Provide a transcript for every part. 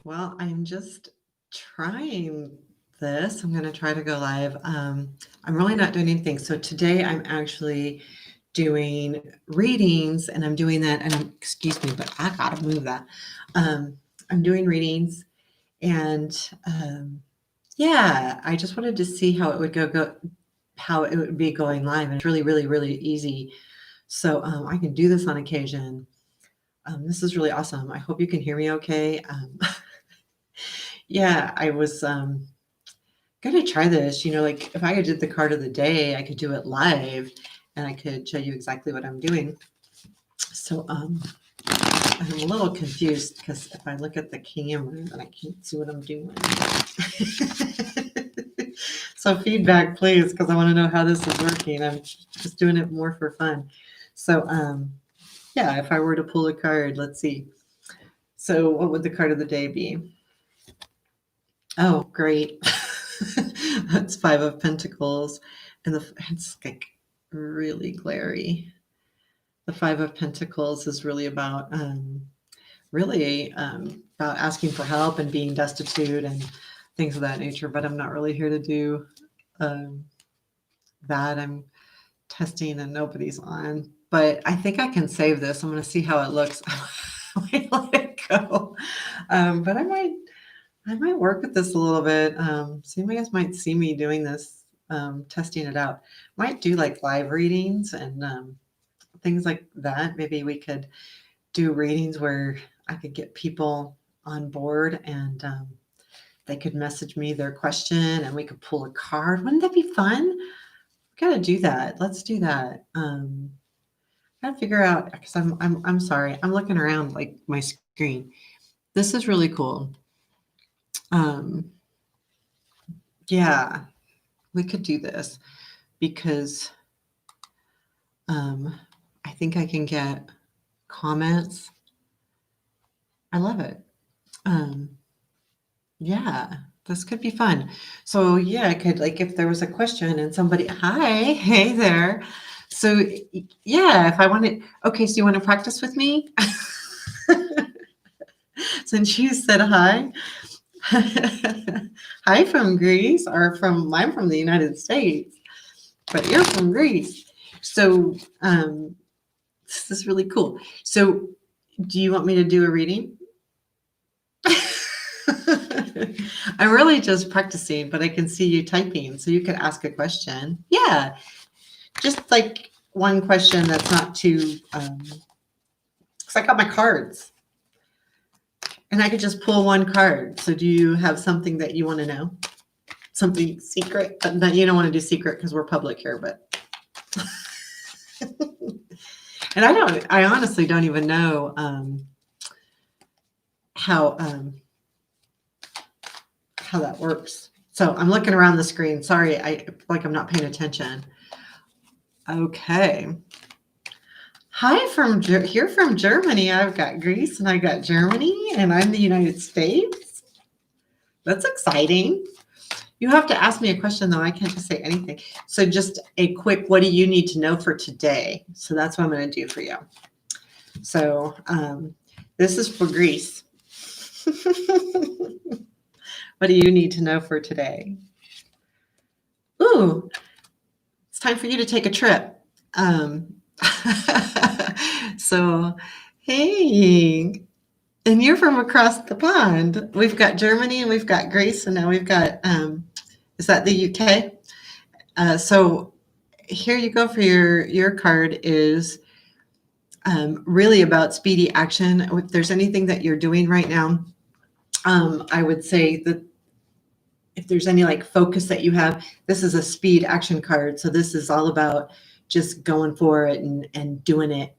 Well, I'm just trying this. I'm going to try to go live. I'm really not doing anything. So today I'm actually doing readings and I'm doing that. And excuse me, but I got to move that. I'm doing readings and yeah, I just wanted to see how it would how it would be going live. And it's really, really, really easy. So I can do this on occasion. This is really awesome. I hope you can hear me okay. Yeah, I was gonna try this. Like if I did the card of the day, I could do it live and I could show you exactly what I'm doing. So I'm a little confused because if I look at the camera, then I can't see what I'm doing. So feedback, please, because I want to know how this is working. I'm just doing it more for fun. So yeah, if I were to pull a card, let's see. So what would the card of the day be? Oh, great. That's Five of Pentacles. And it's like really glary. The Five of Pentacles is really about about asking for help and being destitute and things of that nature. But I'm not really here to do um, that. I'm testing and nobody's on. But I think I can save this. I'm going to see how it looks. I might let it go. But I might work with this a little bit. So you guys might see me doing this, testing it out. Might do like live readings and things like that. Maybe we could do readings where I could get people on board and they could message me their question and we could pull a card. Wouldn't that be fun? We gotta do that. Let's do that. Gotta figure out because I'm sorry. I'm looking around like my screen. This is really cool. Um, yeah, we could do this because I think I can get comments. I love it. Yeah, this could be fun. So yeah, I could like if there was a question and somebody, hi, hey there. So yeah, if I wanted, okay, so you want to practice with me? Since you said hi. Hi from Greece or I'm from the United States, but you're from Greece. So this is really cool. So do you want me to do a reading? I'm really just practicing, but I can see you typing, so you could ask a question. Yeah, just like one question that's not too, because I got my cards. And I could just pull one card. So do you have something that you want to know? Something secret? But you don't want to do secret because we're public here, but and I honestly don't even know how that works. So I'm looking around the screen. Sorry, I'm not paying attention. Okay. Hi from here from Germany. I've got Greece and I got Germany and I'm the United States. That's exciting. You have to ask me a question though. I can't just say anything. So just a quick, what do you need to know for today? So that's what I'm going to do for you. So this is for Greece. What do you need to know for today? Ooh, it's time for you to take a trip. So, hey, and you're from across the pond. We've got Germany and we've got Greece, and now we've got, is that the UK? So here you go for your card is really about speedy action. If there's anything that you're doing right now, I would say that if there's any like focus that you have, this is a speed action card. So this is all about just going for it and doing it.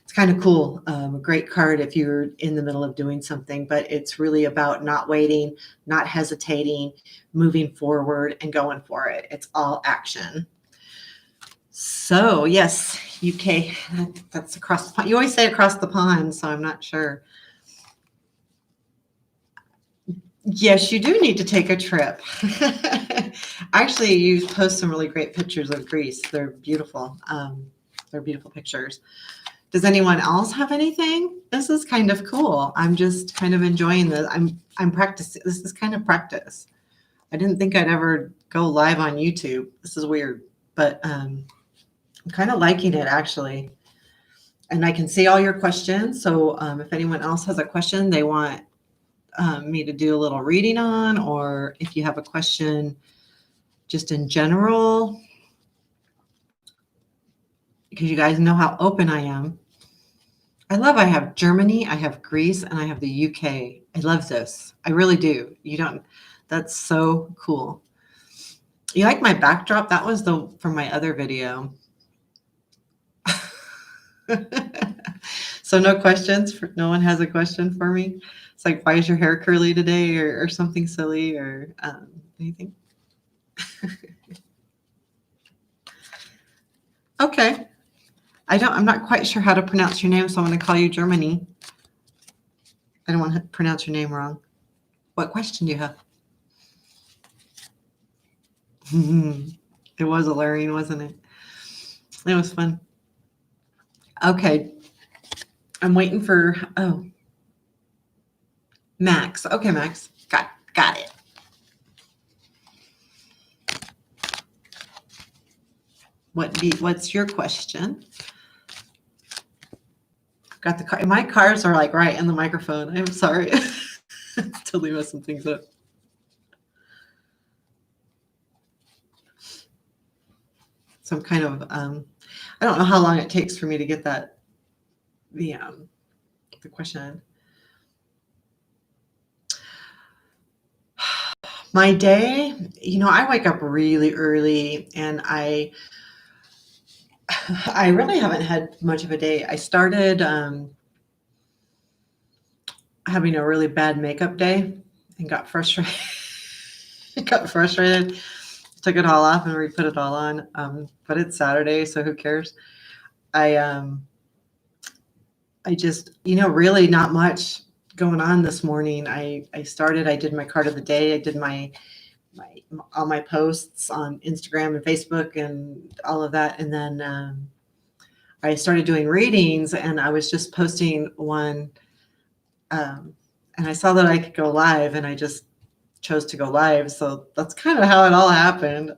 It's kind of cool. A great card if you're in the middle of doing something, but it's really about not waiting, not hesitating, moving forward and going for it. It's all action. So yes, UK, that's across the pond. You always say across the pond, so I'm not sure. Yes, you do need to take a trip. Actually, you post some really great pictures of Greece. They're beautiful. They're beautiful pictures. Does anyone else have anything? This is kind of cool. I'm just kind of enjoying this. I'm practicing. This is kind of practice. I didn't think I'd ever go live on YouTube. This is weird, but I'm kind of liking it actually. And I can see all your questions. So if anyone else has a question they want me to do a little reading on, or if you have a question just in general, because you guys know how open I am. I have Germany, I have Greece, and I have the UK. I love this. I really do. That's so cool. You like my backdrop? That was from my other video. So no questions? No one has a question for me? It's like, why is your hair curly today, or something silly, or anything? Okay. I'm not quite sure how to pronounce your name, so I'm going to call you Germany. I don't want to pronounce your name wrong. What question do you have? It was alluring, wasn't it? It was fun. Okay. I'm waiting for, Max. Okay, Max. Got it. What's your question? Got the car. My cars are like right in the microphone. I'm sorry. Totally messing things up. So I'm kind of, I don't know how long it takes for me to get the question. My day, I wake up really early, and I really haven't had much of a day. I started having a really bad makeup day and got frustrated. Took it all off and re-put it all on. But it's Saturday, so who cares? I just, really not much going on this morning. I did my card of the day. I did all my posts on Instagram and Facebook and all of that. And then I started doing readings, and I was just posting one. And I saw that I could go live, and I just chose to go live. So that's kind of how it all happened.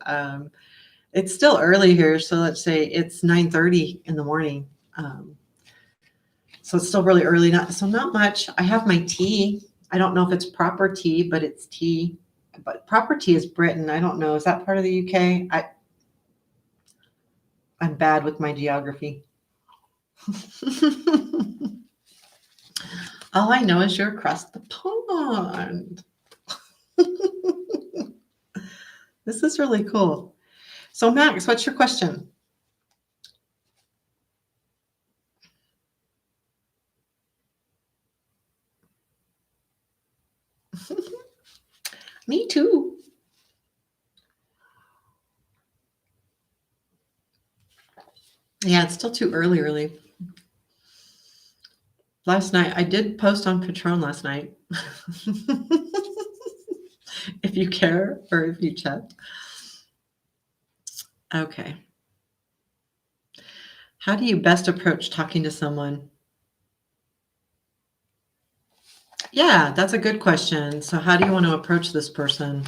It's still early here. So let's say it's 9:30 in the morning. So it's still really early. Not much. I have my tea. I don't know if it's proper tea, but it's tea. But proper tea is Britain. I don't know. Is that part of the UK? I'm bad with my geography. All I know is you're across the pond. This is really cool. So Max, what's your question? Me too. Yeah, it's still too early, really. Last night, I did post on Patreon last night. If you care, or if you check. Okay. How do you best approach talking to someone? Yeah, that's a good question. So how do you want to approach this person?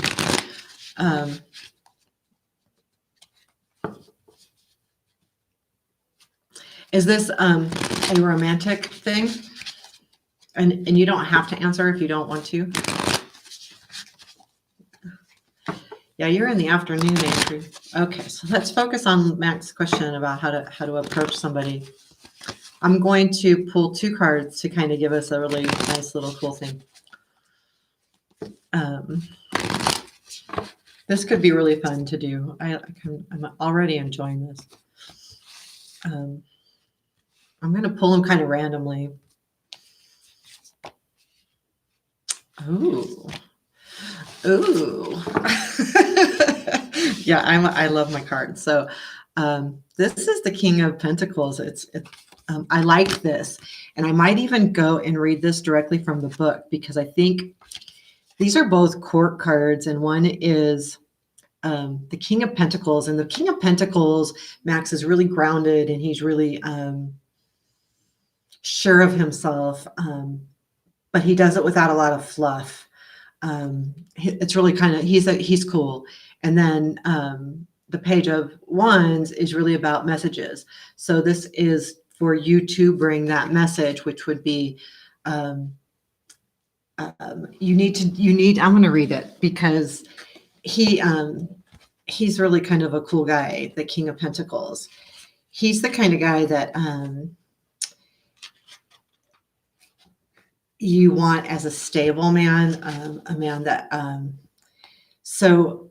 Is this a romantic thing? And you don't have to answer if you don't want to. Yeah, you're in the afternoon, Andrew. Okay, so let's focus on Max's question about how to approach somebody. I'm going to pull 2 cards to kind of give us a really nice little cool thing. This could be really fun to do. I'm already enjoying this. I'm going to pull them kind of randomly. Ooh. Yeah, I love my cards. So this is the King of Pentacles. I like this, and I might even go and read this directly from the book, because I think these are both court cards, and one is the King of Pentacles. And the King of Pentacles, Max, is really grounded, and he's really sure of himself, but he does it without a lot of fluff. It's really kind of he's cool. And then the Page of Wands is really about messages. So this is for you to bring that message, which would be I'm going to read it because he's really kind of a cool guy, the King of Pentacles. He's the kind of guy that you want as a stable man, a man that so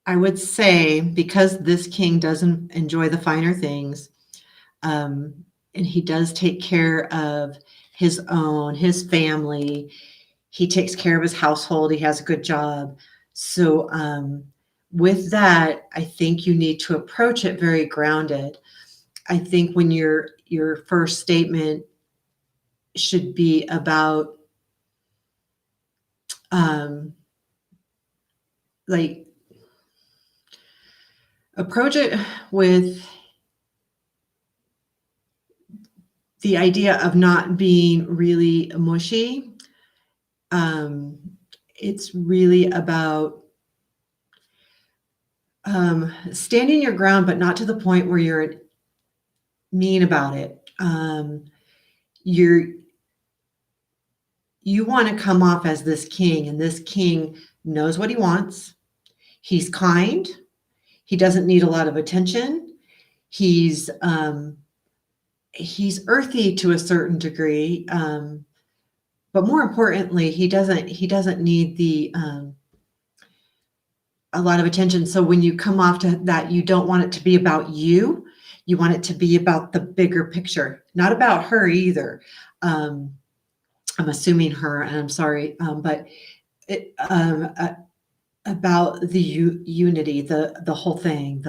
I would say, because this king doesn't enjoy the finer things, and he does take care of his family, he takes care of his household, he has a good job. So with that, I think you need to approach it very grounded. I think when your first statement should be about like, approach it with the idea of not being really mushy. It's really about standing your ground, but not to the point where you're mean about it. You want to come off as this king, and this king knows what he wants. He's kind. He doesn't need a lot of attention. He's earthy to a certain degree, but more importantly, he doesn't need a lot of attention. So when you come off to that, you don't want it to be about you. You want it to be about the bigger picture, not about her either. I'm assuming her, and I'm sorry, but about the unity, the whole thing,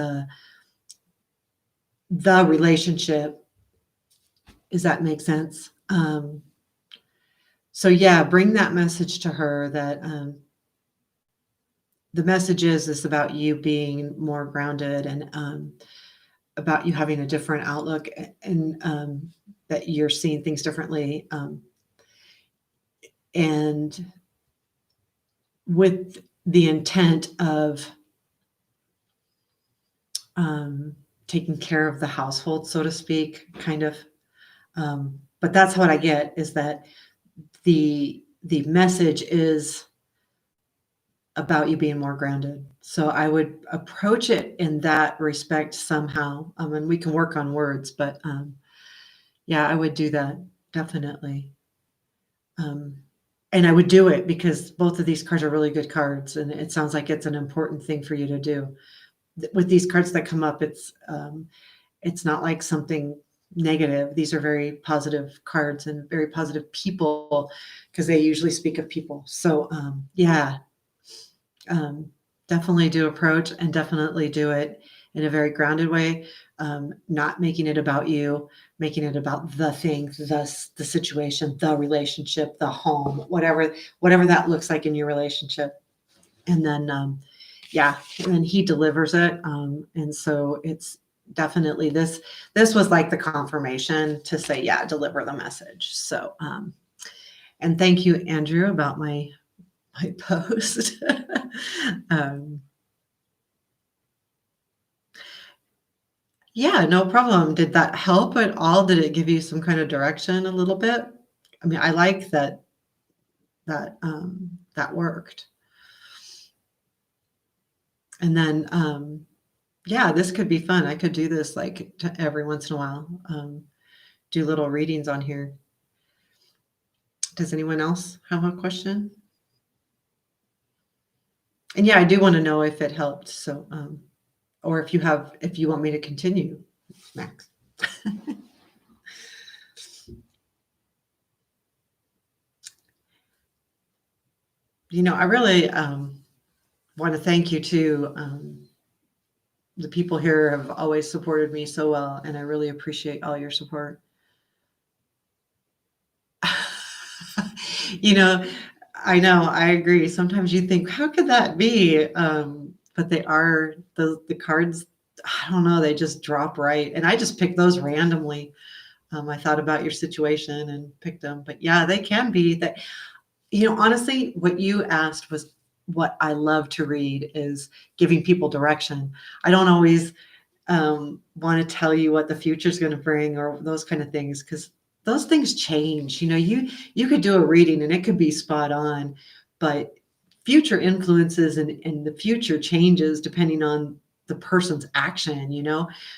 the relationship. Does that make sense? So yeah, bring that message to her that the message is about you being more grounded, and about you having a different outlook, and that you're seeing things differently. And with the intent of taking care of the household, so to speak, kind of. But that's what I get, is that the message is about you being more grounded. So I would approach it in that respect somehow. And we can work on words, but yeah, I would do that, definitely. And I would do it because both of these cards are really good cards, and it sounds like it's an important thing for you to do. With these cards that come up, it's not like something negative. These are very positive cards and very positive people, because they usually speak of people. So yeah, definitely do approach, and definitely do it in a very grounded way, not making it about you, making it about the thing, the situation, the relationship, the home, whatever that looks like in your relationship. And then yeah, and then he delivers it. And so it's definitely this was like the confirmation to say, yeah, deliver the message. So and thank you, Andrew, about my post. Yeah, no problem. Did that help at all? Did it give you some kind of direction a little bit? I mean, I like that that worked. And then yeah, this could be fun. I could do this like every once in a while. Do little readings on here. Does anyone else have a question? And yeah, I do want to know if it helped. So or if you want me to continue, Max. I really want to thank you too. The people here have always supported me so well, and I really appreciate all your support. I know, I agree. Sometimes you think, how could that be? But they are the cards. I don't know. They just drop right, and I just pick those randomly. I thought about your situation and picked them. But yeah, they can be that. Honestly, what you asked was what I love to read is giving people direction. I don't always want to tell you what the future is going to bring or those kind of things because those things change. You could do a reading and it could be spot on, but future influences and the future changes depending on the person's action.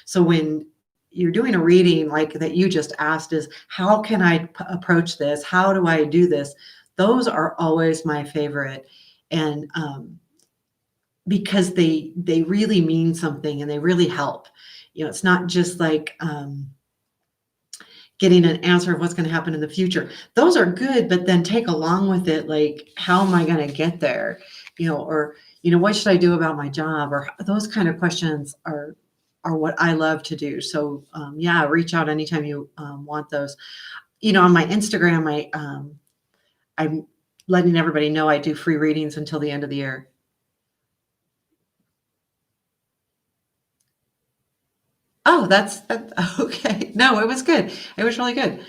So when you're doing a reading like that you just asked is how can I approach this? How do I do this? Those are always my favorite. And because they really mean something and they really help. It's not just like getting an answer of what's going to happen in the future. Those are good, but then take along with it, like, how am I going to get there? Or, what should I do about my job? Or those kind of questions are what I love to do. So yeah, reach out anytime you want those. On my Instagram, I'm letting everybody know I do free readings until the end of the year. Oh, that's okay. No, it was good. It was really good.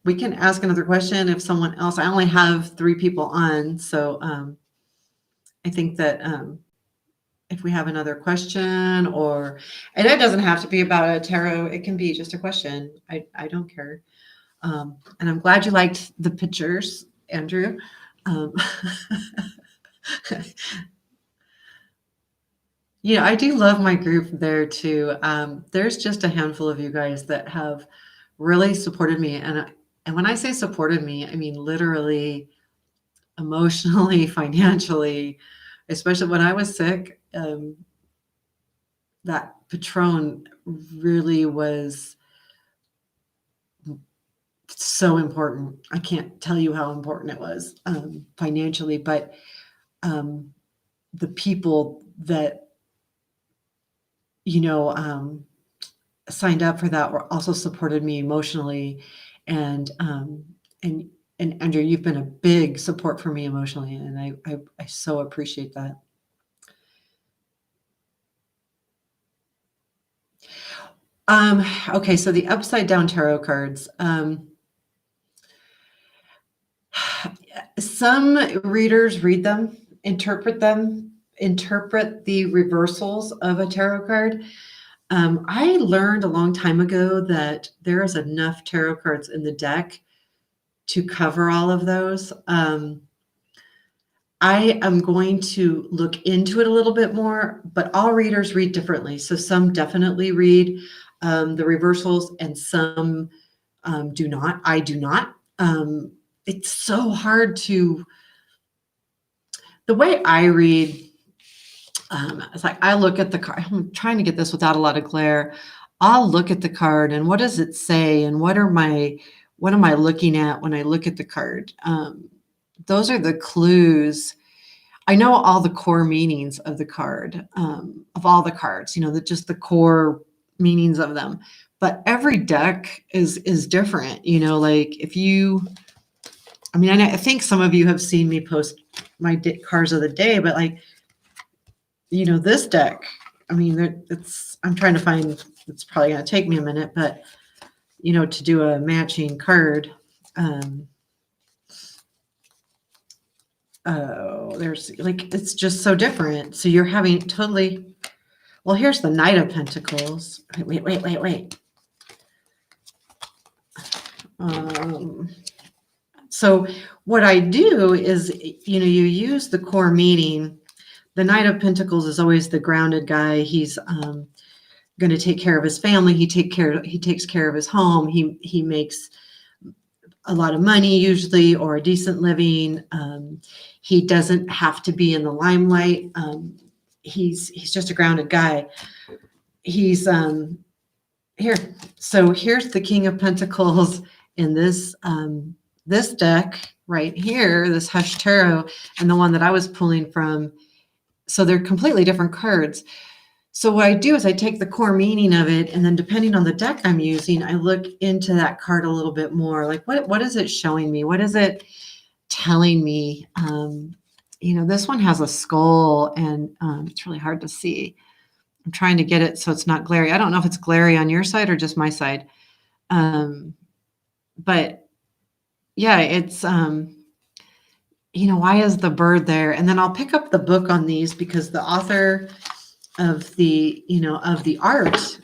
We can ask another question if someone else. I only have 3 people on, so I think that if we have another question, and it doesn't have to be about a tarot. It can be just a question. I don't care. And I'm glad you liked the pictures, Andrew. I do love my group there too. There's just a handful of you guys that have really supported me, and when I say supported me, I mean literally, emotionally, financially, especially when I was sick. That Patron really was so important. I can't tell you how important it was financially, but the people that signed up for that were also supported me emotionally, and Andrew, you've been a big support for me emotionally, and I so appreciate that. Okay, so the upside down tarot cards. Some readers read them, interpret the reversals of a tarot card. I learned a long time ago that there is enough tarot cards in the deck to cover all of those. I am going to look into it a little bit more, but all readers read differently. So some definitely read the reversals and some do not. I do not. It's so hard to, the way I read, it's like I look at the card. I'm trying to get this without a lot of glare. I'll look at the card and what does it say and what am I looking at when I look at the card? Those are the clues. I know all the core meanings of the card, of all the cards, just the core meanings of them. But every deck is different, like if you, I think some of you have seen me post my cards of the day, but like, this deck, I'm trying to find, it's probably going to take me a minute, but, to do a matching card, there's like, it's just so different. So you're having totally, well, here's the Knight of Pentacles. Wait. So what I do is, you use the core meaning. The Knight of Pentacles is always the grounded guy. He's going to take care of his family. He takes care of his home. He makes a lot of money usually, or a decent living. He doesn't have to be in the limelight. He's just a grounded guy. He's here. So here's the King of Pentacles in this this deck right here, this Hush Tarot, and the one that I was pulling from. So they're completely different cards. So what I do is I take the core meaning of it, and then depending on the deck I'm using, I look into that card a little bit more. Like what is it showing me? What is it telling me? This one has a skull, and it's really hard to see. I'm trying to get it so it's not glary. I don't know if it's glary on your side or just my side. Um, but yeah, it's why is the bird there? And then I'll pick up the book on these because the author of the art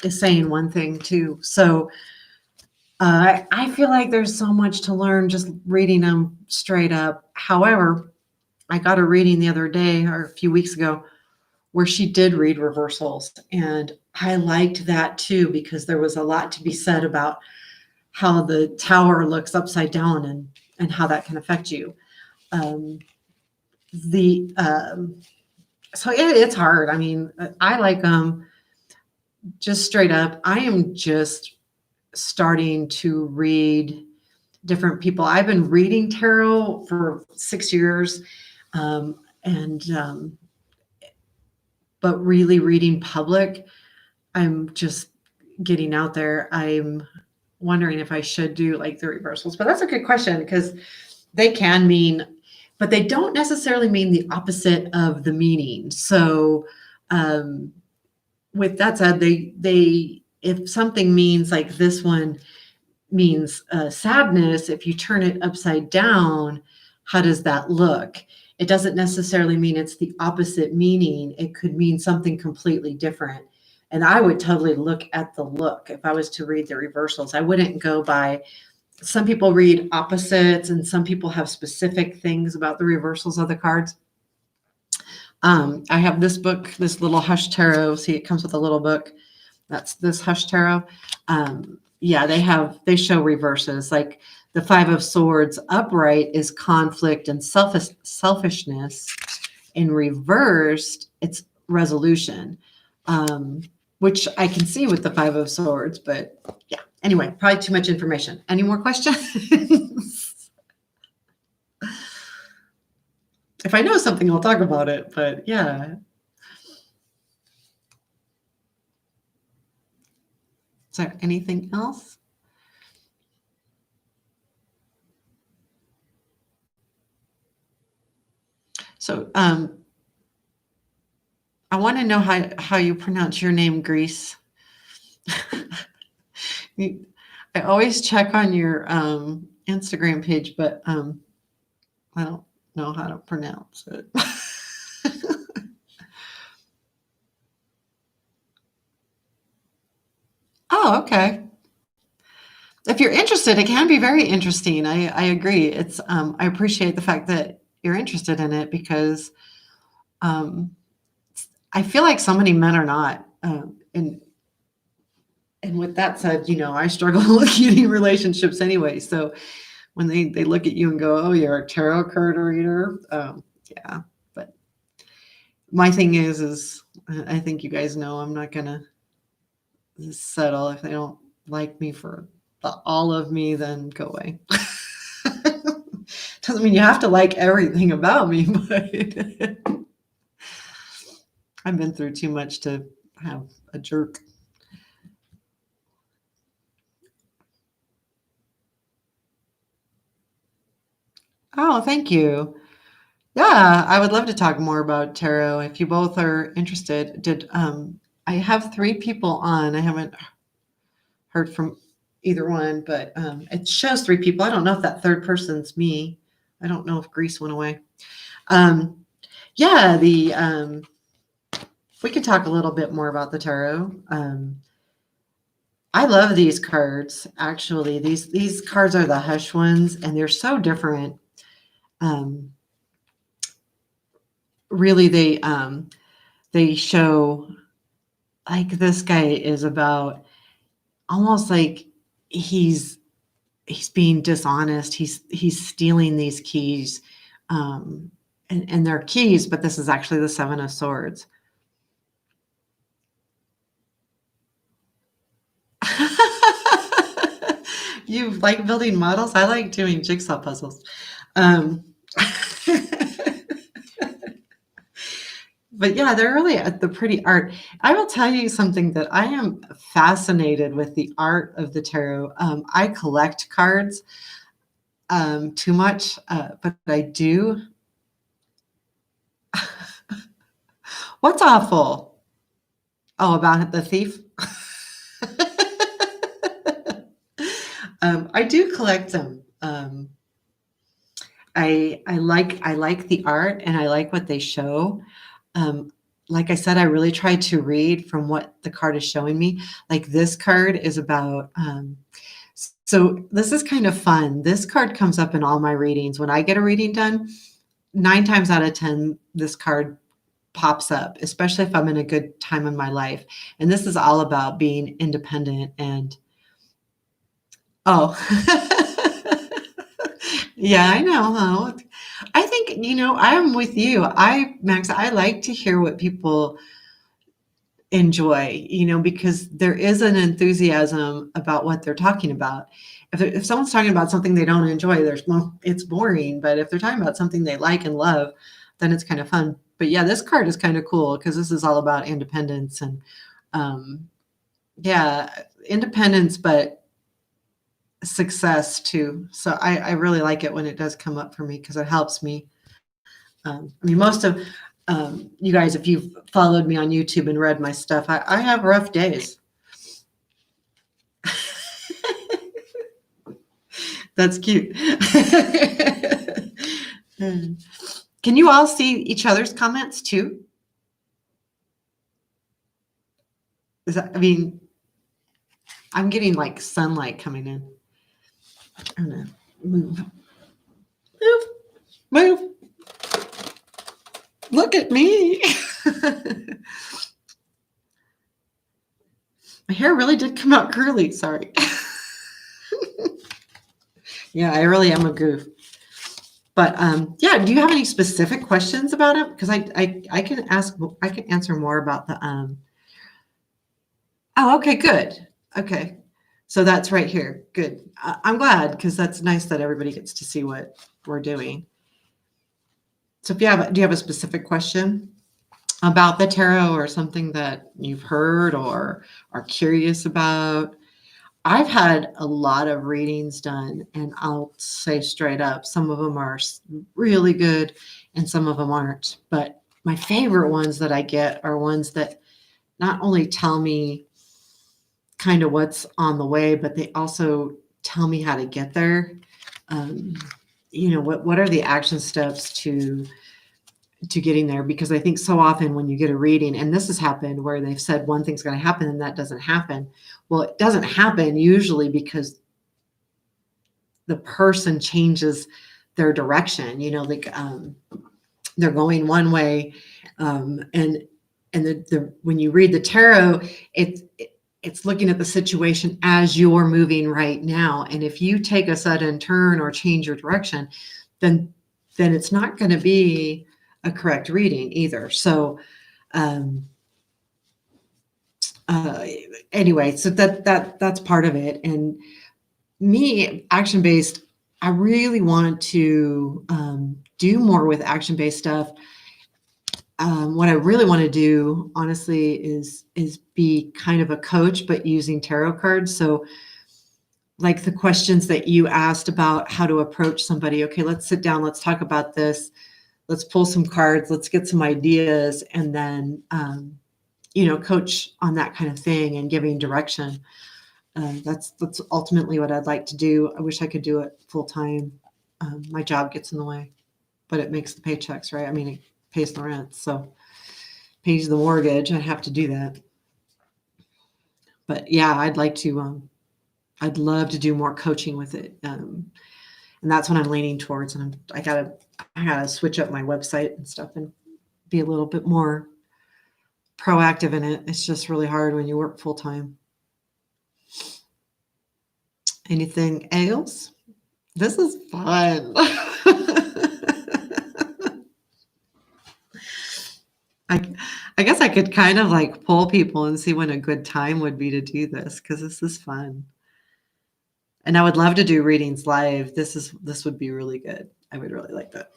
is saying one thing too. So I feel like there's so much to learn just reading them straight up. However, I got a reading the other day or a few weeks ago where she did read reversals, and I liked that too because there was a lot to be said about how the tower looks upside down and how that can affect you. Um, the so it's hard. I mean, I like just straight up. I am just starting to read different people. I've been reading tarot for 6 years, and but really reading public, I'm just getting out there. I'm wondering if I should do like the reversals, but that's a good question because they can mean, but they don't necessarily mean the opposite of the meaning. So, um, with that said, they if something means like this one means sadness, if you turn it upside down, how does that look? It doesn't necessarily mean it's the opposite meaning. It could mean something completely different. And I would totally look at the look if I was to read the reversals. I wouldn't go by, some people read opposites and some people have specific things about the reversals of the cards. I have this book, this little Hush Tarot. See, it comes with a little book. That's this Hush Tarot. Yeah, they show reverses. Like the Five of Swords upright is conflict and selfishness. In reversed, it's resolution, which I can see with the Five of Swords. But yeah, anyway, probably too much information. Any more questions? If I know something, I'll talk about it. But yeah. Is there anything else? So I want to know how you pronounce your name, Grease. I always check on your Instagram page, but I don't know how to pronounce it. Oh, okay. If you're interested, it can be very interesting. I agree. It's I appreciate the fact that you're interested in it because um, I feel like so many men are not. And with that said, I struggle with getting relationships anyway. So when they look at you and go, "Oh, you're a tarot card reader," yeah. But my thing is I think you guys know I'm not gonna settle if they don't like me for all of me. Then go away. Doesn't mean you have to like everything about me, but I've been through too much to have a jerk. Oh, thank you. Yeah, I would love to talk more about tarot if you both are interested. Did I have three people on? I haven't heard from either one, but it shows three people. I don't know if that third person's me. I don't know if Greece went away. Um, yeah, the we could talk a little bit more about the tarot. I love these cards. Actually, these cards are the Hush ones, and they're so different. Um, really, they show like this guy is about almost like he's being dishonest. He's stealing these keys, and they're keys, but this is actually the Seven of Swords. You like building models? I like doing jigsaw puzzles. Um, but yeah, they're really the pretty art. I will tell you something that I am fascinated with the art of the tarot. I collect cards too much, but I do. What's awful? Oh, about the thief? I do collect them. I like the art and I like what they show. Um, like I said, I really try to read from what the card is showing me. Like this card is about. So this is kind of fun. This card comes up in all my readings. When I get a reading done, 9 times out of 10, this card pops up, especially if I'm in a good time in my life. And this is all about being independent and oh. Yeah, I know, huh? I think, I'm with you. Max, I like to hear what people enjoy, because there is an enthusiasm about what they're talking about. If someone's talking about something they don't enjoy, it's boring. But if they're talking about something they like and love, then it's kind of fun. But yeah, this card is kind of cool because this is all about independence and um, yeah, independence, but success too. So I really like it when it does come up for me because it helps me. I mean, most of you guys, if you've followed me on YouTube and read my stuff, I have rough days. That's cute. Can you all see each other's comments too? I mean, I'm getting like sunlight coming in. I'm gonna move. Move. Move. Look at me. My hair really did come out curly. Sorry. Yeah, I really am a goof. But yeah, do you have any specific questions about it? Because I can answer more about the Oh, okay, good. Okay. So that's right here. Good. I'm glad because that's nice that everybody gets to see what we're doing. So do you have a specific question about the tarot or something that you've heard or are curious about? I've had a lot of readings done, and I'll say straight up, some of them are really good and some of them aren't. But my favorite ones that I get are ones that not only tell me kind of what's on the way, but they also tell me how to get there. Um, what are the action steps to getting there? Because I think so often when you get a reading, and this has happened where they've said one thing's going to happen and that doesn't happen. Well, it doesn't happen usually because the person changes their direction. They're going one way, and when you read the tarot, it's looking at the situation as you're moving right now. And if you take a sudden turn or change your direction, then it's not going to be a correct reading either. So anyway, so that's part of it. And me, action based, I really want to do more with action based stuff. What I really want to do, honestly, is be kind of a coach, but using tarot cards. So, like the questions that you asked about how to approach somebody. Okay, let's sit down. Let's talk about this. Let's pull some cards. Let's get some ideas, and then coach on that kind of thing and giving direction. That's ultimately what I'd like to do. I wish I could do it full time. My job gets in the way, but it makes the paychecks, right? I mean, it pays the rent, so pays the mortgage. I have to do that. But yeah, I'd like to. I'd love to do more coaching with it, and that's what I'm leaning towards. And I gotta switch up my website and stuff and be a little bit more proactive in it. It's just really hard when you work full time. Anything else? This is fun. I guess I could kind of like poll people and see when a good time would be to do this because this is fun. And I would love to do readings live. This would be really good. I would really like that.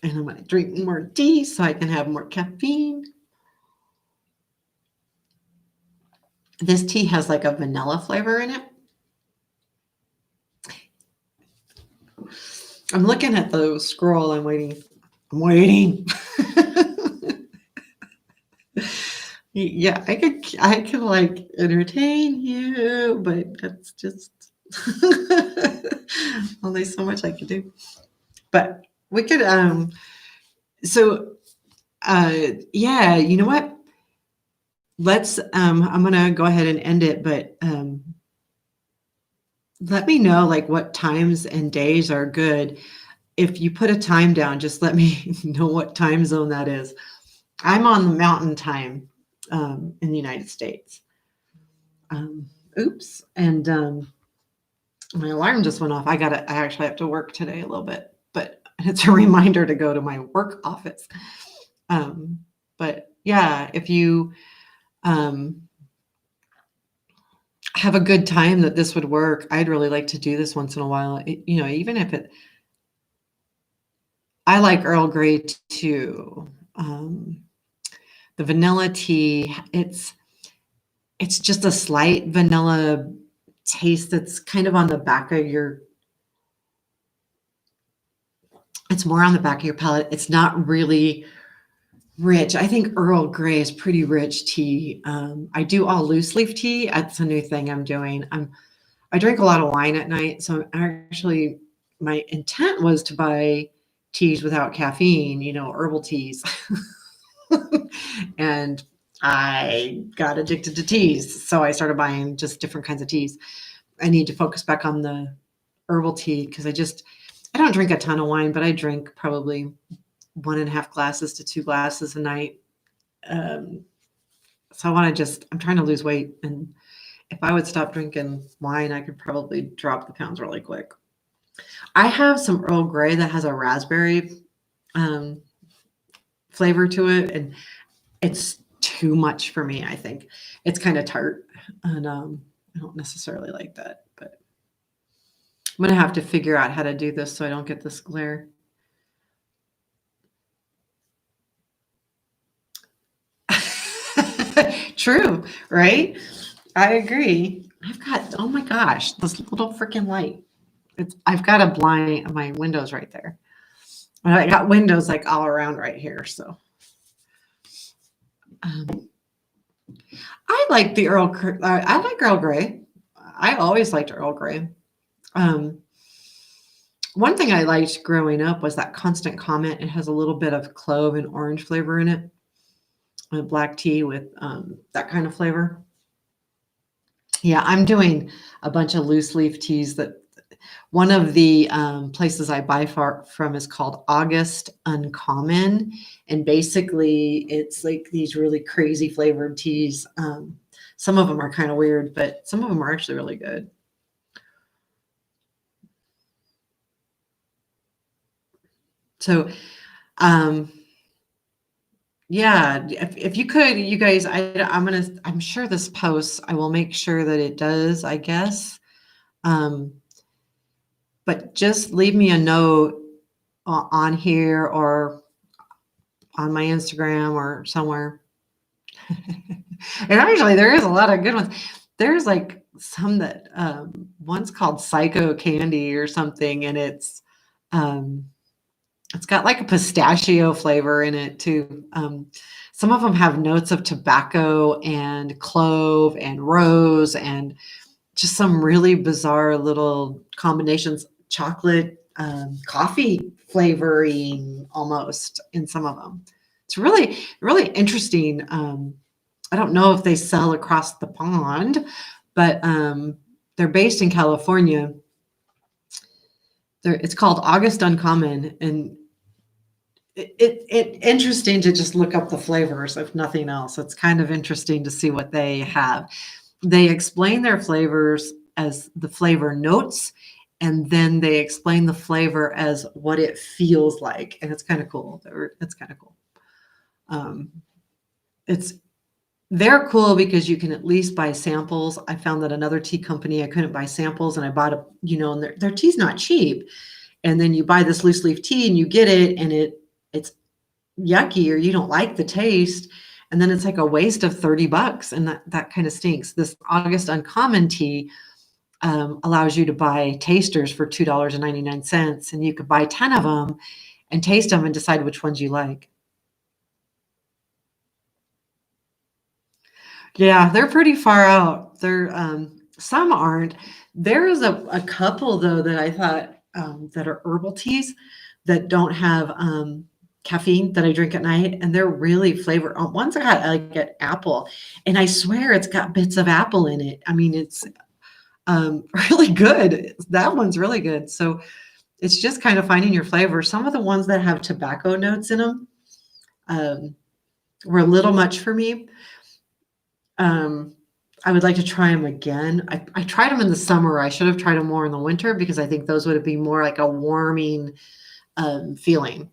And I'm going to drink more tea so I can have more caffeine. This tea has like a vanilla flavor in it. I'm looking at the scroll. I'm waiting. Yeah, I could like entertain you, but that's just only so much I could do. But we could so yeah, you know what? Let's I'm gonna go ahead and end it, but let me know like what times and days are good. If you put a time down, just let me know what time zone that is. I'm on the mountain time in the United States. Um, oops. And my alarm just went off. I actually have to work today a little bit, but it's a reminder to go to my work office. Um, but yeah, if you um, have a good time that this would work, I'd really like to do this once in a while. Even if I like Earl Grey too. The vanilla tea, it's just a slight vanilla taste that's kind of on the back of your it's more on the back of your palate. It's not really rich. I think Earl Grey is pretty rich tea. I do all loose leaf tea. That's a new thing I'm doing. I drink a lot of wine at night, so actually my intent was to buy teas without caffeine, herbal teas. And I got addicted to teas, so I started buying just different kinds of teas. I need to focus back on the herbal tea because I don't drink a ton of wine, but I drink probably 1.5 glasses to 2 glasses a night. Um, so I'm trying to lose weight. And if I would stop drinking wine, I could probably drop the pounds really quick. I have some Earl Grey that has a raspberry um, flavor to it. And it's too much for me, I think. It's kind of tart. And I don't necessarily like that. But I'm going to have to figure out how to do this so I don't get this glare. True, right? I agree. Oh my gosh, this little freaking light. I've got a blind, my windows right there. And I got windows like all around right here. So um, I like Earl Grey. I always liked Earl Grey. Um, one thing I liked growing up was that Constant Comment. It has a little bit of clove and orange flavor in it. A black tea with that kind of flavor. Yeah, I'm doing a bunch of loose leaf teas that one of the places I buy from is called August Uncommon. And basically, it's like these really crazy flavored teas. Some of them are kind of weird, but some of them are actually really good. So, um, yeah, if you could, you guys, I'm sure this post, I will make sure that it does, I guess. Um, but just leave me a note on here or on my Instagram or somewhere. And actually, there is a lot of good ones. There's like some that one's called Psycho Candy or something, and um, it's got like a pistachio flavor in it too. Some of them have notes of tobacco and clove and rose and just some really bizarre little combinations. Chocolate, coffee flavoring almost in some of them. It's really, really interesting. I don't know if they sell across the pond, but they're based in California. It's called August Uncommon, and it interesting to just look up the flavors, if nothing else. It's kind of interesting to see what they have. They explain their flavors as the flavor notes, and then they explain the flavor as what it feels like, and it's kind of cool. It's kind of cool. Um, it's They're cool because you can at least buy samples. I found that another tea company, I couldn't buy samples, and I bought and their tea's not cheap. And then you buy this loose leaf tea and you get it, and it's yucky or you don't like the taste. And then it's like a waste of $30, and that kind of stinks. This August Uncommon tea allows you to buy tasters for $2.99, and you could buy 10 of them and taste them and decide which ones you like. Yeah, they're pretty far out. They're some aren't. There is a couple though that I thought that are herbal teas that don't have caffeine that I drink at night, and they're really flavor. One's got like an apple, and I swear it's got bits of apple in it. I mean, it's really good. That one's really good. So it's just kind of finding your flavor. Some of the ones that have tobacco notes in them um, were a little much for me. Um, I would like to try them again. I tried them in the summer. I should have tried them more in the winter because I think those would be more like a warming feeling.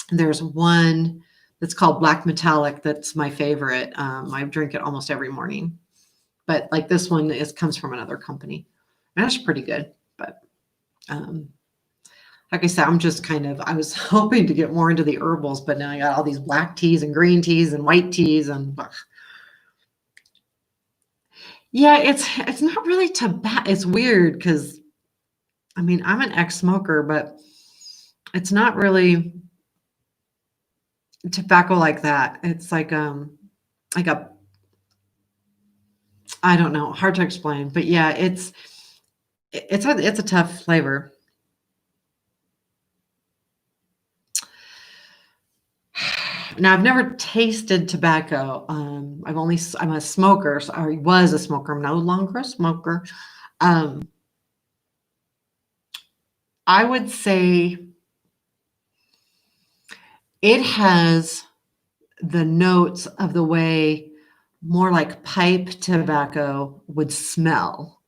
There's one that's called Black Metallic. That's my favorite. I drink it almost every morning. But like this one comes from another company. And that's pretty good. But um, like I said, I was hoping to get more into the herbals, but now I got all these black teas and green teas and white teas and ugh. Yeah, it's not really tobacco. It's weird because I mean I'm an ex-smoker, but it's not really tobacco like that. It's like a I don't know, hard to explain, but yeah, it's a tough flavor. Now I've never tasted tobacco. I'm a smoker, so I was a smoker. I'm no longer a smoker. Um, I would say it has the notes of the way more like pipe tobacco would smell.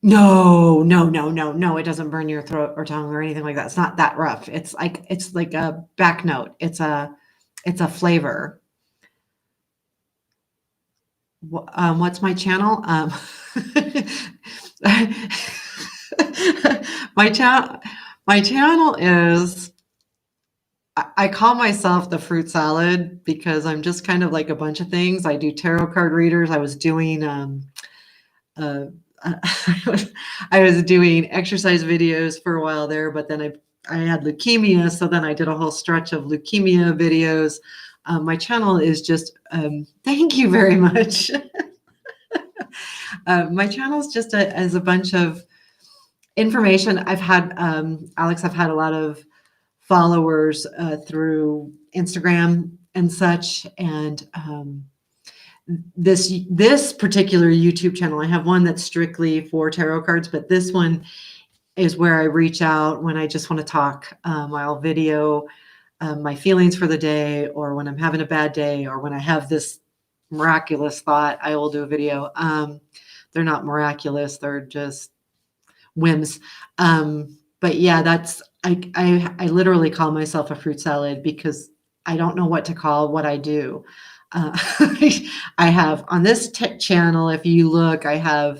No, no, no, no, no, it doesn't burn your throat or tongue or anything like that. It's not that rough. It's like a back note. It's a flavor. What's my channel? my channel my channel is I call myself the fruit salad because I'm just kind of like a bunch of things. I do tarot card readers. I was doing uh, I was doing exercise videos for a while there, but then I had leukemia, so then I did a whole stretch of leukemia videos. My channel is just thank you very much. My channel is just as a bunch of information. I've had Alex. I've had a lot of followers through Instagram and such, and this particular YouTube channel, I have one that's strictly for tarot cards, but this one is where I reach out when I just want to talk. I'll video my feelings for the day, or when I'm having a bad day, or when I have this miraculous thought, I will do a video. They're not miraculous; they're just whims. But yeah, I literally call myself a fruit salad because I don't know what to call what I do. I have on this channel, if you look, I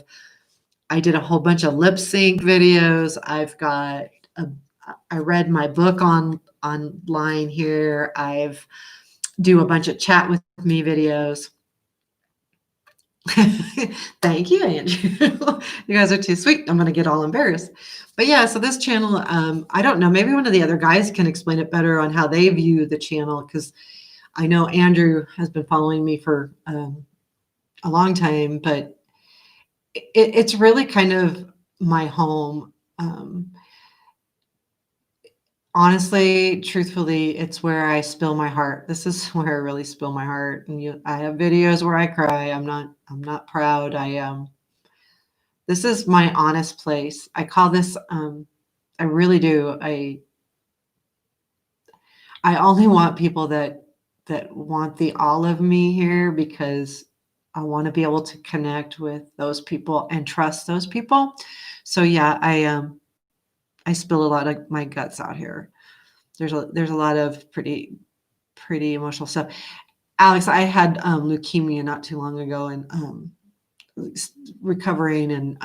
did a whole bunch of lip sync videos. I read my book online here. I've do a bunch of chat with me videos. Thank you, Andrew. You guys are too sweet. I'm going to get all embarrassed. But yeah, so this channel, I don't know, maybe one of the other guys can explain it better on how they view the channel, because I know Andrew has been following me for a long time, but it's really kind of my home. Honestly, truthfully, it's where I spill my heart. This is where I really spill my heart. And I have videos where I cry. I'm not proud. This is my honest place. I call this, I really do. I only want people that want the all of me here, because I want to be able to connect with those people and trust those people. So yeah, I spill a lot of my guts out here. There's a lot of pretty emotional stuff. Alex, I had leukemia not too long ago, and recovering and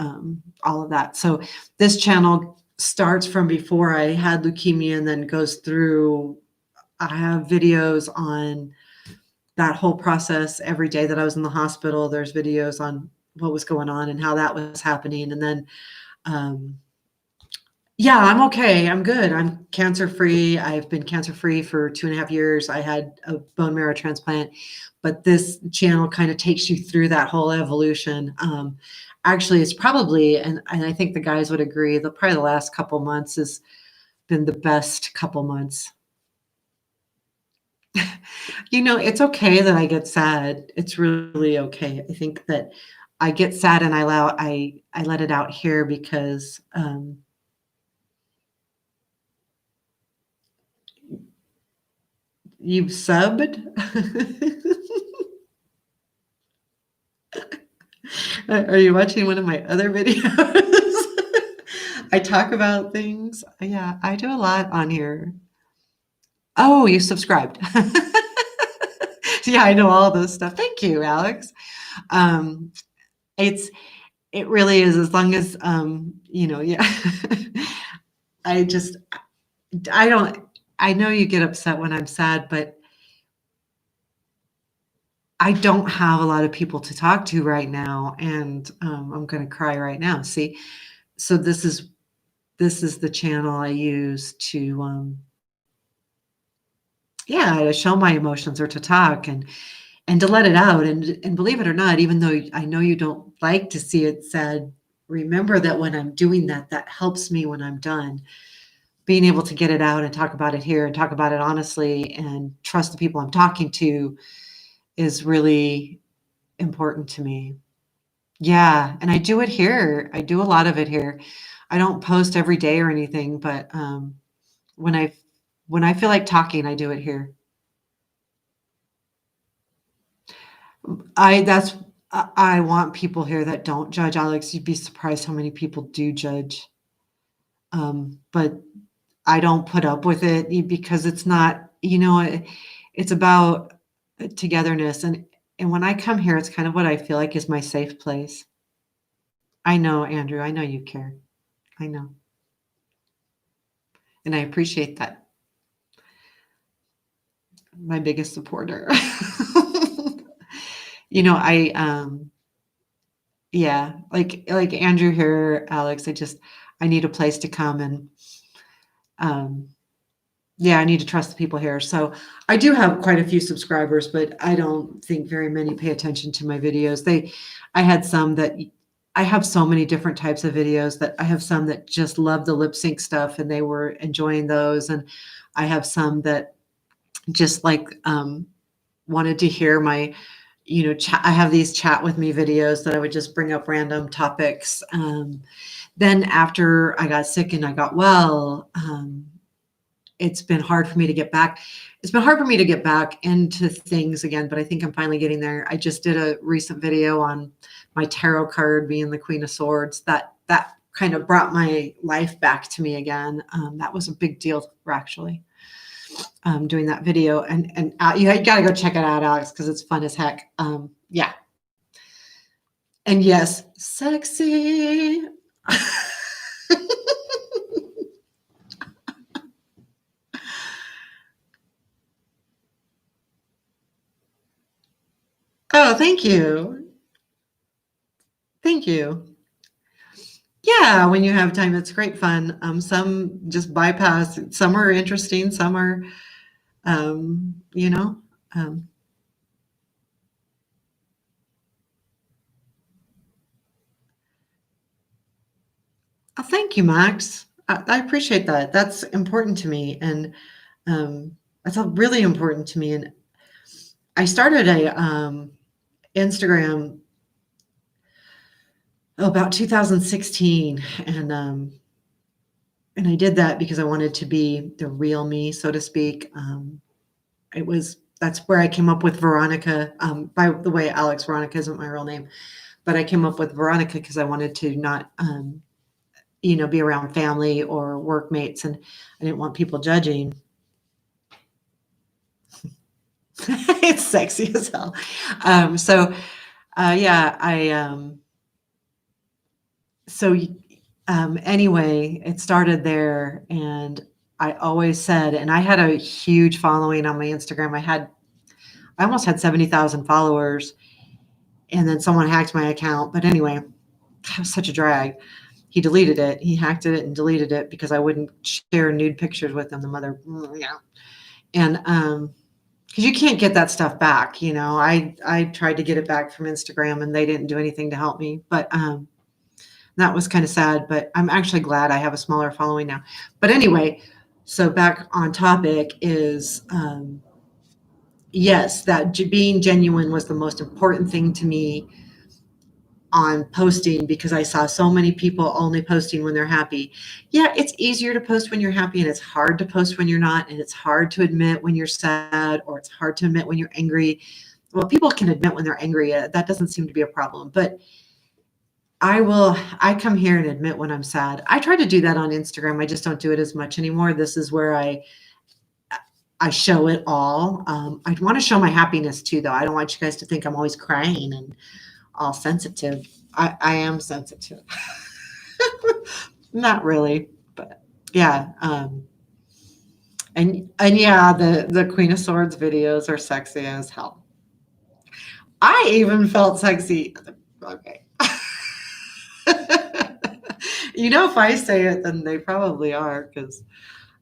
all of that. So this channel starts from before I had leukemia and then goes through. I have videos on that whole process every day that I was in the hospital. There's videos on what was going on and how that was happening. And then Yeah, I'm okay. I'm good. I'm cancer free. I've been cancer free for 2.5 years. I had a bone marrow transplant, but this channel kind of takes you through that whole evolution. Actually, it's probably, and I think the guys would agree, that probably the last couple months has been the best couple months. It's okay that I get sad. It's really okay. I think that I get sad and I let it out here because you've subbed. Are you watching one of my other videos? I talk about things. Yeah, I do a lot on here. Oh, you subscribed. Yeah, I know all those stuff. Thank you, Alex. Um, it's it really is, as long as yeah. I just I don't I know you get upset when I'm sad, but I don't have a lot of people to talk to right now, and I'm going to cry right now. See, so this is the channel I use to yeah, to show my emotions or to talk and to let it out. And believe it or not, even though I know you don't like to see it said, remember that when I'm doing that, that helps me when I'm done. Being able to get it out and talk about it here and talk about it honestly and trust the people I'm talking to is really important to me. Yeah, and I do it here. I do a lot of it here. I don't post every day or anything, but when I when I feel like talking, I do it here. I that's I want people here that don't judge, Alex. You'd be surprised how many people do judge. But I don't put up with it because it's not, it's about togetherness. And when I come here, it's kind of what I feel like is my safe place. I know, Andrew. I know you care. I know, and I appreciate that. My biggest supporter. I yeah, like Andrew here, Alex. I need a place to come and um yeah, I need to trust the people here. So I do have quite a few subscribers, but I don't think very many pay attention to my videos. I had some that I have so many different types of videos that I have some that just love the lip sync stuff and they were enjoying those. And I have some that just wanted to hear my, I have these chat with me videos that I would just bring up random topics. Then after I got sick and I got well, it's been hard for me to get back. It's been hard for me to get back into things again, but I think I'm finally getting there. I just did a recent video on my tarot card being the Queen of Swords. That kind of brought my life back to me again. That was a big deal, actually, doing that video. And you got to go check it out, Alex, because it's fun as heck. Yeah. And yes, sexy. Oh, thank you. Thank you. Yeah, when you have time, it's great fun. Some just bypass. Some are interesting. Some are, you know. Um, oh, thank you, Max. I appreciate that. That's important to me, and that's really important to me. And I started a Instagram about 2016, and I did that because I wanted to be the real me, so to speak. That's where I came up with Veronica. By the way, Alex, Veronica isn't my real name, but I came up with Veronica because I wanted to not, be around family or workmates, and I didn't want people judging. It's sexy as hell. So, yeah, so anyway, it started there, and I always said, and I had a huge following on my Instagram. I almost had 70,000 followers, and then someone hacked my account. But anyway, that was such a drag. he deleted it. He hacked it and deleted it because I wouldn't share nude pictures with him. The mother, yeah. And because you can't get that stuff back, I tried to get it back from Instagram and they didn't do anything to help me. But that was kind of sad. But I'm actually glad I have a smaller following now. But anyway, so back on topic is yes, that being genuine was the most important thing to me on posting, because I saw so many people only posting when they're happy. Yeah, it's easier to post when you're happy and it's hard to post when you're not, and it's hard to admit when you're sad, or it's hard to admit when you're angry. Well, people can admit when they're angry. That doesn't seem to be a problem, but I come here and admit when I'm sad. I try to do that on Instagram. I just don't do it as much anymore. This is where I show it all. I want to show my happiness too, though. I don't want you guys to think I'm always crying and all sensitive. I am sensitive. Not really, but yeah. And yeah, the Queen of Swords videos are sexy as hell. I even felt sexy. Okay. If I say it, then they probably are, because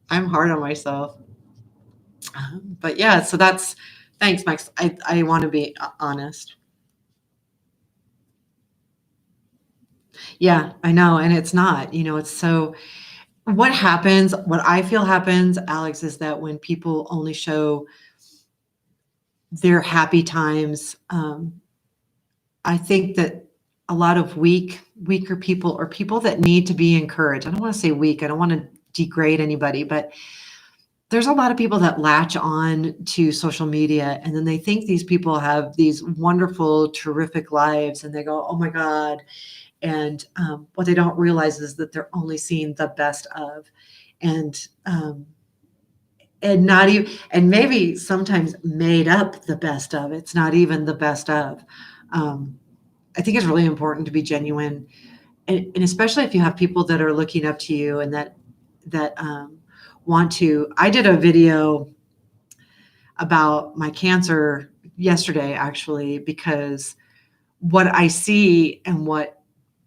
I'm hard on myself. But yeah, so thanks, Max. I want to be honest. Yeah, I know. And it's not, it's so, what I feel happens, Alex, is that when people only show their happy times, I think that a lot of weaker people, or people that need to be encouraged. I don't want to say weak. I don't want to degrade anybody, but there's a lot of people that latch on to social media, and then they think these people have these wonderful, terrific lives, and they go, oh my God. And what they don't realize is that they're only seeing the best of, and not even, and maybe sometimes made up the best of. It's not even the best of. I think it's really important to be genuine, and especially if you have people that are looking up to you and that want to. I did a video about my cancer yesterday, actually, because what I see and what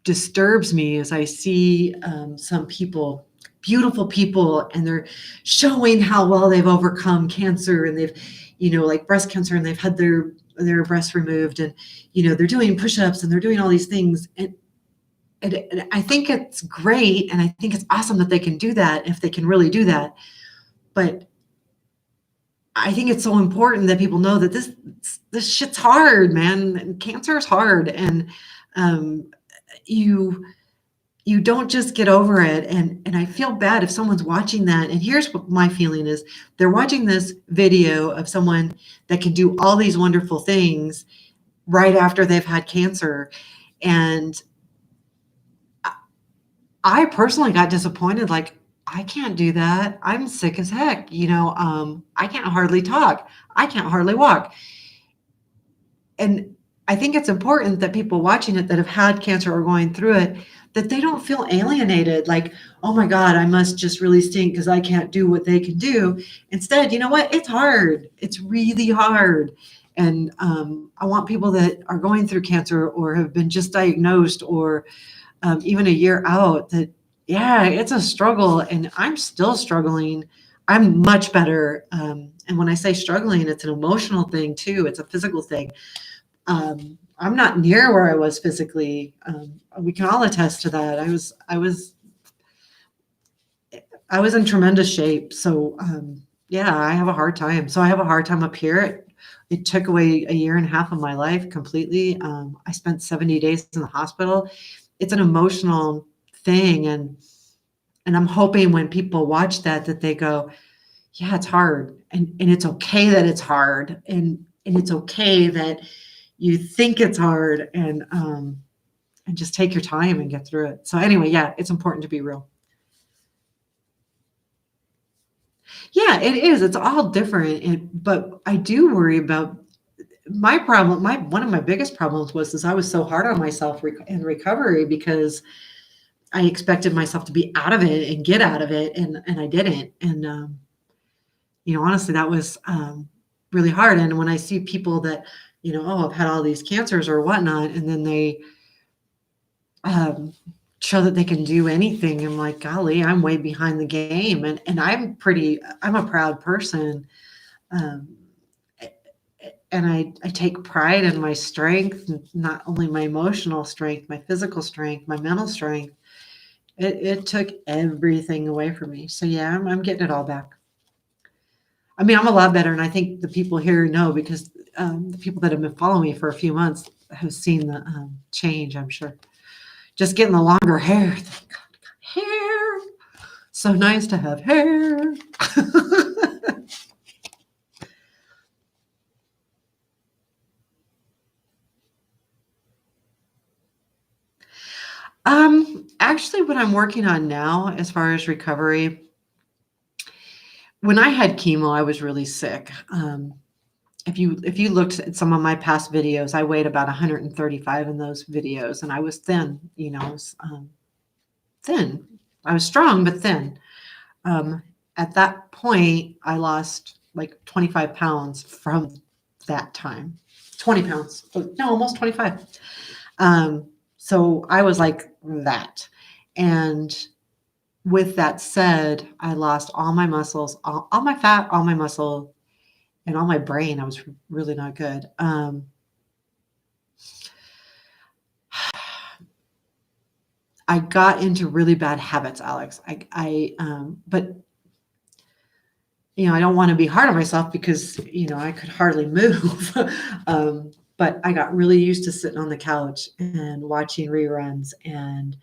disturbs me is I see some people, beautiful people, and they're showing how well they've overcome cancer, and they've, like breast cancer, and they've had their breasts removed, and they're doing push-ups and they're doing all these things, and I think it's great, and I think it's awesome that they can do that if they can really do that. But I think it's so important that people know that this shit's hard, man. Cancer is hard, and you don't just get over it. And I feel bad if someone's watching that. And here's what my feeling is: they're watching this video of someone that can do all these wonderful things right after they've had cancer, and I personally got disappointed. Like, I can't do that. I'm sick as heck. I can't hardly talk. I can't hardly walk. And I think it's important that people watching it that have had cancer or going through it, that they don't feel alienated. Like, oh my God, I must just really stink because I can't do what they can do. Instead, you know what? It's hard. It's really hard. And I want people that are going through cancer or have been just diagnosed, or even a year out, that, yeah, it's a struggle, and I'm still struggling. I'm much better. And when I say struggling, it's an emotional thing too. It's a physical thing. I'm not near where I was physically. We can all attest to that. I was in tremendous shape. So yeah, I have a hard time. So I have a hard time up here. It took away a year and a half of my life completely. I spent 70 days in the hospital. It's an emotional thing. And I'm hoping when people watch that they go, yeah, it's hard. And it's okay that it's hard. And it's okay that you think it's hard, and just take your time and get through it. So anyway, yeah, it's important to be real. Yeah, it is. It's all different. But I do worry about my problem. One of my biggest problems was I was so hard on myself in recovery, because I expected myself to be out of it and get out of it, and I didn't. And honestly, that was really hard. And when I see people that, I've had all these cancers or whatnot, and then they show that they can do anything. I'm like, golly, I'm way behind the game. And I'm a proud person. Um, and I take pride in my strength, not only my emotional strength, my physical strength, my mental strength. It took everything away from me. So yeah, I'm getting it all back. I mean, I'm a lot better, and I think the people here know because the people that have been following me for a few months have seen the change. I'm sure. Just getting the longer hair. Thank God, hair. So nice to have hair. Actually, what I'm working on now, as far as recovery, when I had chemo, I was really sick. If you looked at some of my past videos, I weighed about 135 in those videos, and I was thin. I was thin. I was strong, but thin. Um, at that point, I lost like 25 pounds from that time. 20 pounds. No, almost 25. So I was like that. And with that said, I lost all my muscles, all my fat, all my muscle, and all my brain. I was really not good. I got into really bad habits, Alex. But I don't want to be hard on myself because I could hardly move. But I got really used to sitting on the couch and watching reruns and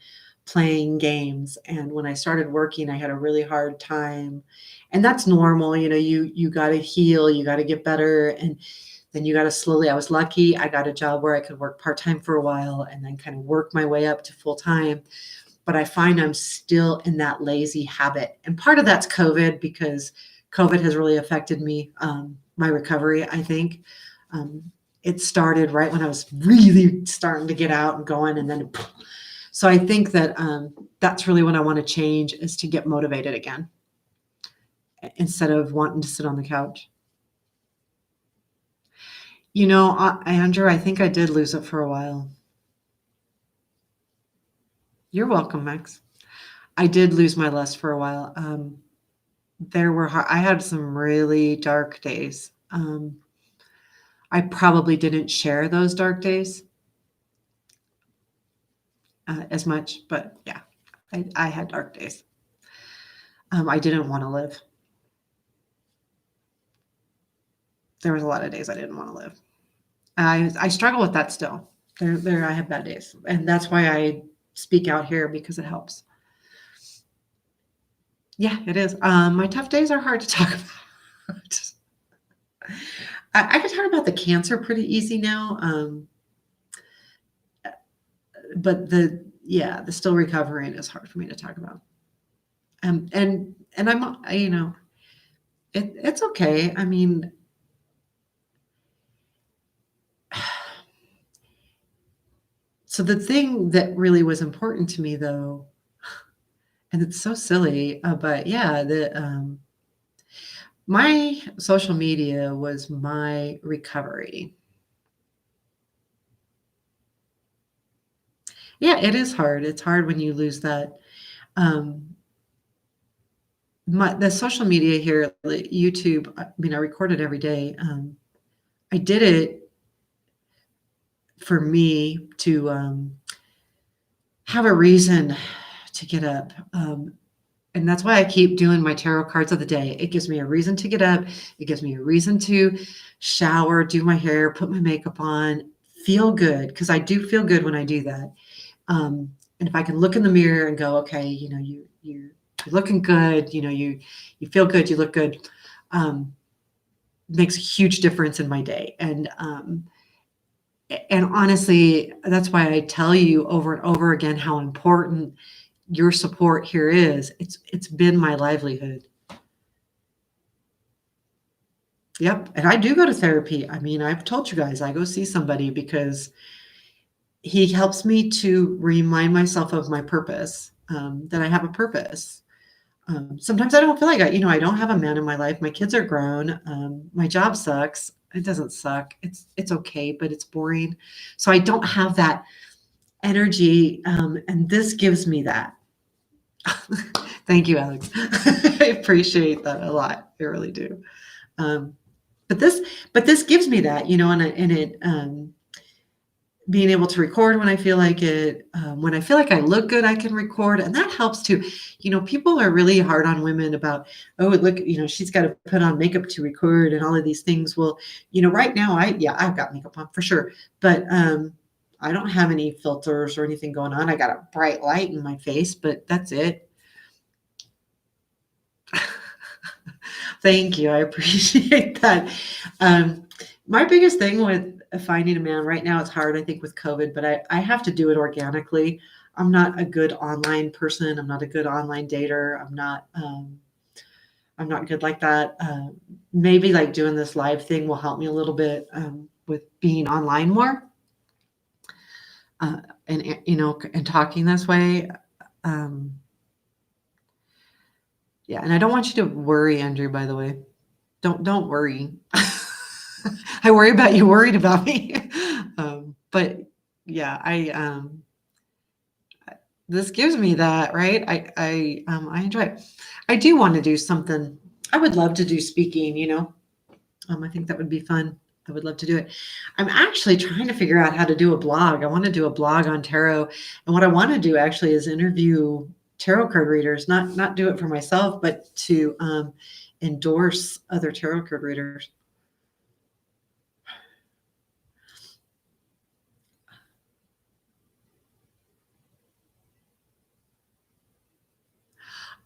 playing games. And when I started working, I had a really hard time. And that's normal. You got to heal, you got to get better. And then you got to slowly, I was lucky. I got a job where I could work part-time for a while and then kind of work my way up to full-time. But I find I'm still in that lazy habit. And part of that's COVID because COVID has really affected me, my recovery, I think. It started right when I was really starting to get out and going, and then so I think that that's really what I want to change is to get motivated again instead of wanting to sit on the couch. Andrew, I think I did lose it for a while. You're welcome, Max. I did lose my lust for a while. I had some really dark days. I probably didn't share those dark days as much, but yeah, I had dark days. I didn't want to live. There was a lot of days I didn't want to live. I struggle with that still. I have bad days, and that's why I speak out here because it helps. Yeah, it is. My tough days are hard to talk about. I can talk about the cancer pretty easy now, but the still recovering is hard for me to talk about. And I'm it's okay. I mean, so the thing that really was important to me though, and it's so silly, but yeah, my social media was my recovery. Yeah, it is hard. It's hard when you lose that. Um, the social media here, like YouTube, I mean, I record it every day. I did it for me to have a reason to get up. And that's why I keep doing my tarot cards of the day. It gives me a reason to get up. It gives me a reason to shower, do my hair, put my makeup on, feel good, because I do feel good when I do that. And if I can look in the mirror and go, okay, you're looking good, you feel good, you look good, makes a huge difference in my day. And honestly, that's why I tell you over and over again how important your support here is. It's been my livelihood. Yep. And I do go to therapy. I mean, I've told you guys I go see somebody because he helps me to remind myself of my purpose, that I have a purpose. Sometimes I don't feel like I don't have a man in my life. My kids are grown. My job sucks. It doesn't suck. It's okay, but it's boring. So I don't have that energy, and this gives me that. Thank you, Alex. I appreciate that a lot. I really do. Um, but this, but this gives me that, and it, being able to record when I feel like it, when I feel like I look good, I can record, and that helps too. People are really hard on women about, oh, look, she's got to put on makeup to record and all of these things. Well, right now, I've got makeup on for sure, but I don't have any filters or anything going on. I got a bright light in my face, but that's it. Thank you. I appreciate that. My biggest thing with finding a man right now, it's hard, I think, with COVID, but I have to do it organically. I'm not a good online person. I'm not a good online dater. I'm not good like that. Maybe like doing this live thing will help me a little bit with being online more, and talking this way. Um, yeah, and I don't want you to worry, Andrew. By the way, don't worry. I worry about you worried about me. But yeah, this gives me that, right? I enjoy it. I do want to do something. I would love to do speaking. I think that would be fun. I would love to do it. I'm actually trying to figure out how to do a blog. I want to do a blog on tarot, and what I want to do actually is interview tarot card readers, not do it for myself, but to endorse other tarot card readers.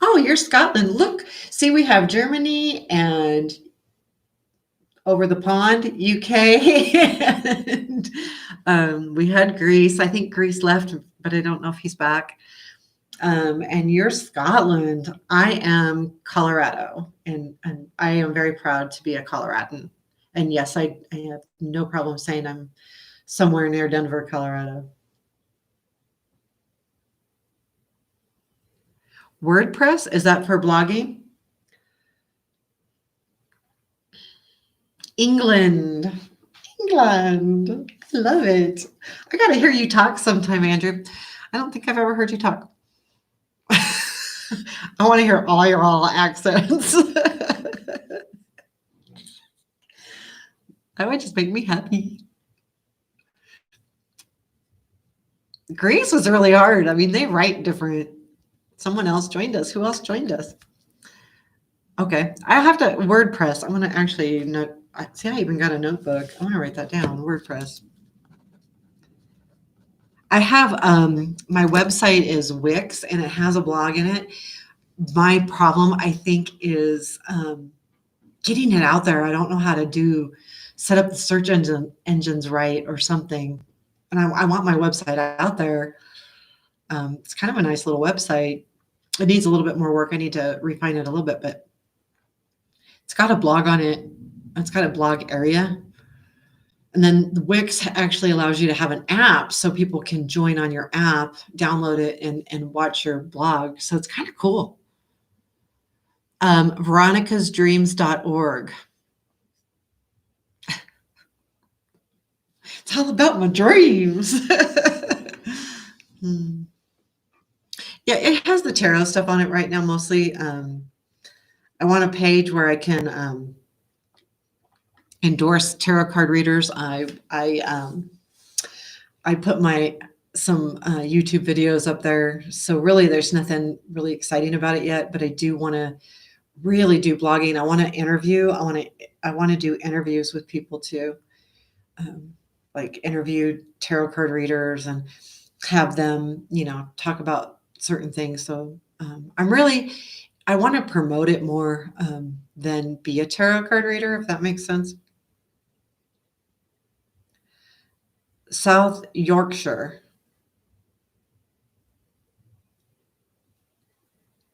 Oh, you're Scotland. Look, see, we have Germany and over the pond, UK, and we had Greece. I think Greece left, but I don't know if he's back. And you're Scotland. I am Colorado, and I am very proud to be a Coloradan. And yes, I have no problem saying I'm somewhere near Denver, Colorado. WordPress, is that for blogging? England. England. I love it. I got to hear you talk sometime, Andrew. I don't think I've ever heard you talk. I want to hear all your accents. That would just make me happy. Greece was really hard. I mean, they write different. Someone else joined us. Who else joined us? Okay. I have to WordPress. I'm going to actually note. See, I even got a notebook. I want to write that down. WordPress. I have my website is Wix, and it has a blog in it. My problem, I think, is getting it out there. I don't know how to set up the search engines right or something. And I want my website out there. It's kind of a nice little website. It needs a little bit more work. I need to refine it a little bit, but it's got a blog on it. It's got a blog area. And then the Wix actually allows you to have an app so people can join on your app, download it, and watch your blog. So it's kind of cool. Veronicasdreams.org. It's all about my dreams. Yeah, it has the tarot stuff on it right now mostly. I want a page where I can endorse tarot card readers. I put some YouTube videos up there. So really, there's nothing really exciting about it yet. But I do want to really do blogging. I want to interview. I want to do interviews with people too, like interview tarot card readers and have them, talk about certain things. So I want to promote it more than be a tarot card reader, if that makes sense. South Yorkshire.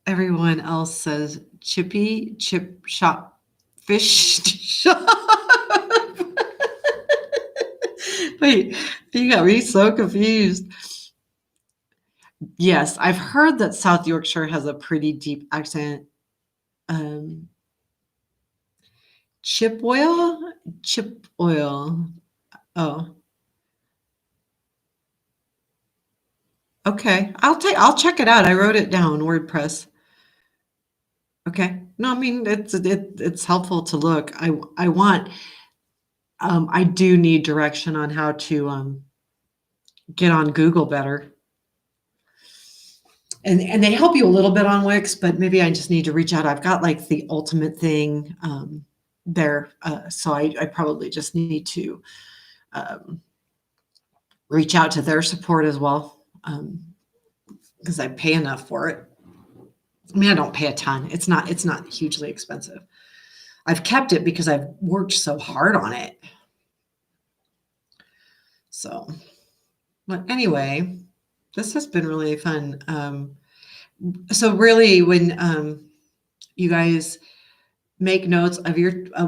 Everyone else says chippy, chip shop, fish shop. Wait, you got me so confused. Yes, I've heard that South Yorkshire has a pretty deep accent. Chip oil? Chip oil. Oh. Okay. I'll check it out. I wrote it down, WordPress. Okay. No, I mean, it's helpful to look. I want, I do need direction on how to, get on Google better. And they help you a little bit on Wix, but maybe I just need to reach out. I've got like the ultimate thing, there, so I probably just need to, um, reach out to their support as well, because I pay enough for it. I mean, I don't pay a ton. It's not hugely expensive. I've kept it because I've worked so hard on it. So, but anyway, this has been really fun. So really, when you guys make notes of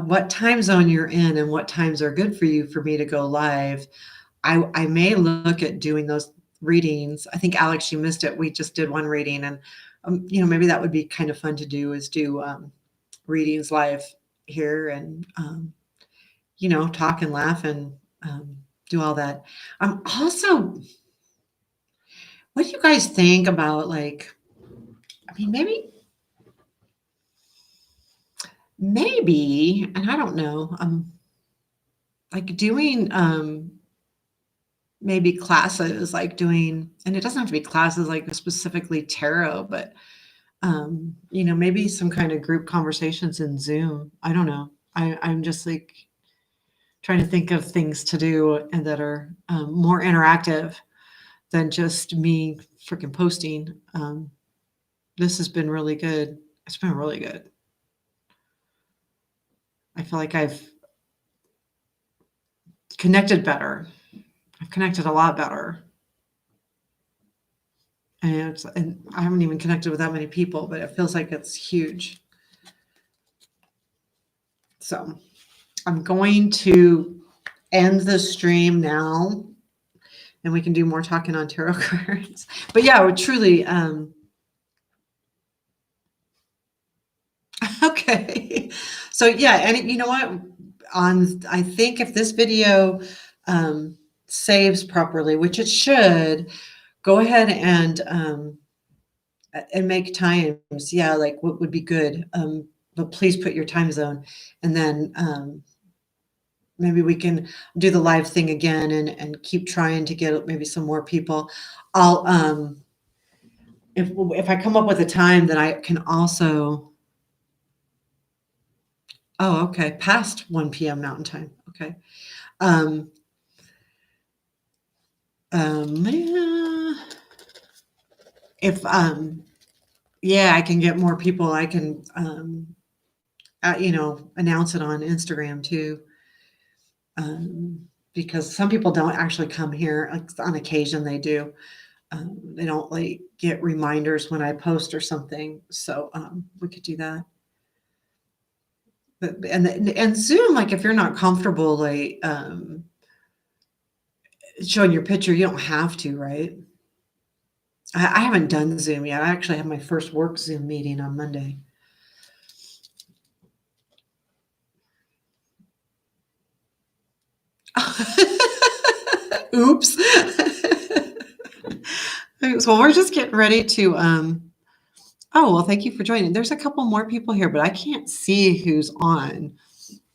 what time zone you're in and what times are good for you for me to go live, I may look at doing those readings. I think Alex, you missed it. We just did one reading, and maybe that would be kind of fun to do, is do readings live here, and talk and laugh and do all that. Also, what do you guys think about, like, I mean, maybe, and I don't know, like doing maybe classes, like doing, and it doesn't have to be classes like specifically tarot, but maybe some kind of group conversations in Zoom. I don't know. I'm just like trying to think of things to do and that are more interactive than just me freaking posting. This has been really good. It's been really good. I feel like I've connected better. I've connected a lot better. And I haven't even connected with that many people, but it feels like it's huge. So I'm going to end the stream now, and we can do more talking on tarot cards. But yeah, truly, okay. So yeah, and you know what? I think if this video saves properly, which it should, go ahead and make times. Yeah, like what would be good. But please put your time zone, and then maybe we can do the live thing again and keep trying to get maybe some more people. I'll if I come up with a time, then I can also. Oh, okay, past 1 p.m. Mountain Time. Okay. Yeah. If yeah, I can get more people. I can announce it on Instagram too. Because some people don't actually come here. On occasion they do. They don't like get reminders when I post or something. So we could do that. But and Zoom, like if you're not comfortable like showing your picture, you don't have to, right? I haven't done Zoom yet. I actually have my first work Zoom meeting on Monday. Oops. So we're just getting ready to oh, well, thank you for joining. There's a couple more people here, but I can't see who's on.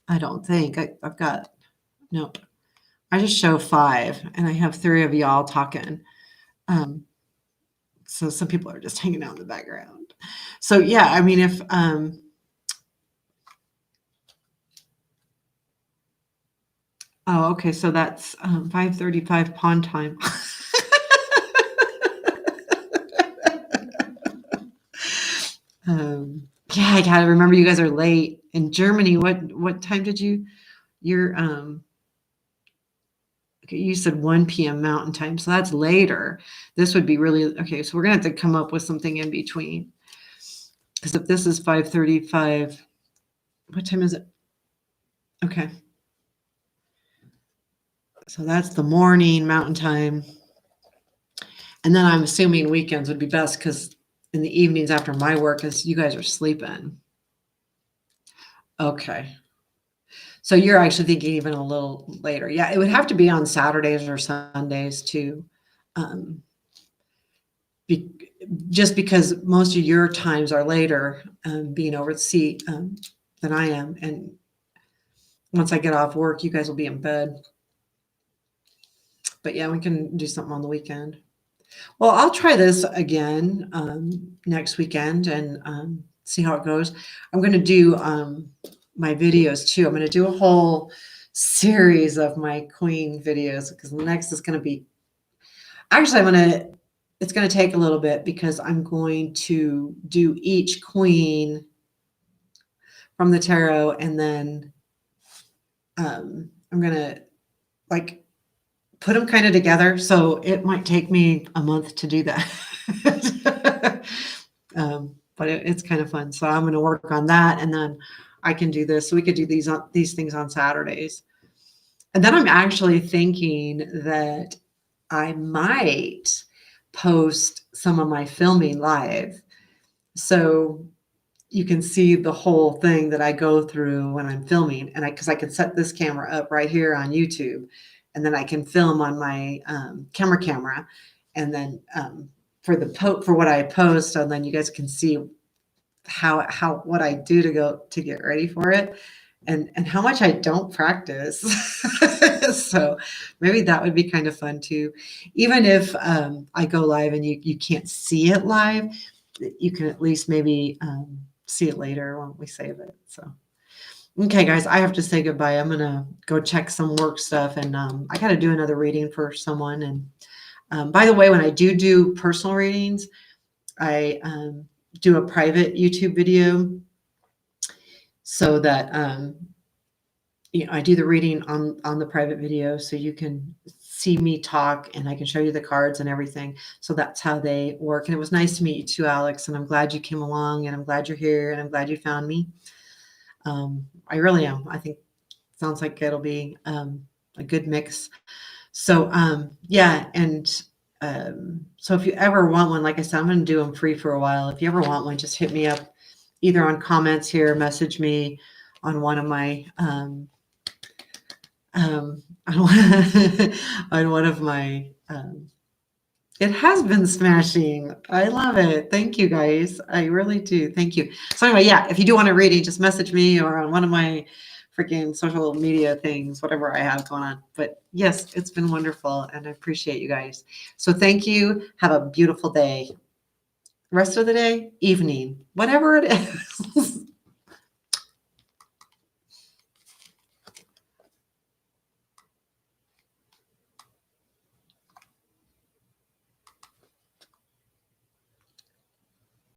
I don't think. I've got, nope. I just show 5, and I have 3 of y'all talking. So some people are just hanging out in the background. So yeah, I mean, if oh, okay, so that's 5:35 pond time. Yeah, I gotta remember you guys are late in Germany. What time did you're okay, you said 1 p.m. Mountain Time, so that's later. This would be really okay. So we're gonna have to come up with something in between. Because if this is 5:35, what time is it? Okay. So that's the morning Mountain Time. And then I'm assuming weekends would be best because in the evenings after my work, as you guys are sleeping. Okay. So you're actually thinking even a little later. Yeah, it would have to be on Saturdays or Sundays too. be, just because most of your times are later, being over the sea than I am. And once I get off work, you guys will be in bed. But yeah, we can do something on the weekend. Well, I'll try this again next weekend and see how it goes. I'm going to do my videos too. I'm going to do a whole series of my queen videos because the next is going to be actually it's going to take a little bit because I'm going to do each queen from the tarot, and then I'm going to like put them kind of together. So it might take me a month to do that. But it's kind of fun. So I'm going to work on that, and then I can do this. So we could do these things on Saturdays. And then I'm actually thinking that I might post some of my filming live. So you can see the whole thing that I go through when I'm filming. And because I can set this camera up right here on YouTube, and then I can film on my camera. And then for what I post, and then you guys can see how what I do to get ready for it, and how much I don't practice. So maybe that would be kind of fun too. Even if I go live and you can't see it live, you can at least maybe see it later when we save it. So okay, guys, I have to say goodbye. I'm gonna go check some work stuff, and I got to do another reading for someone. And by the way, when I do personal readings, I do a private YouTube video so that I do the reading on the private video, so you can see me talk and I can show you the cards and everything. So that's how they work. And it was nice to meet you too, Alex. And I'm glad you came along, and I'm glad you're here, and I'm glad you found me. I really am. I think it sounds like it'll be a good mix. So yeah, and so if you ever want one, like I said, I'm going to do them free for a while. If you ever want one, just hit me up either on comments here, message me on one of my on one of my it has been smashing. I love it. Thank you, guys. I really do. Thank you. So anyway, yeah, if you do want a reading, just message me or on one of my freaking social media things, whatever I have going on. But yes, it's been wonderful, and I appreciate you guys. So thank you. Have a beautiful day. Rest of the day, evening, whatever it is.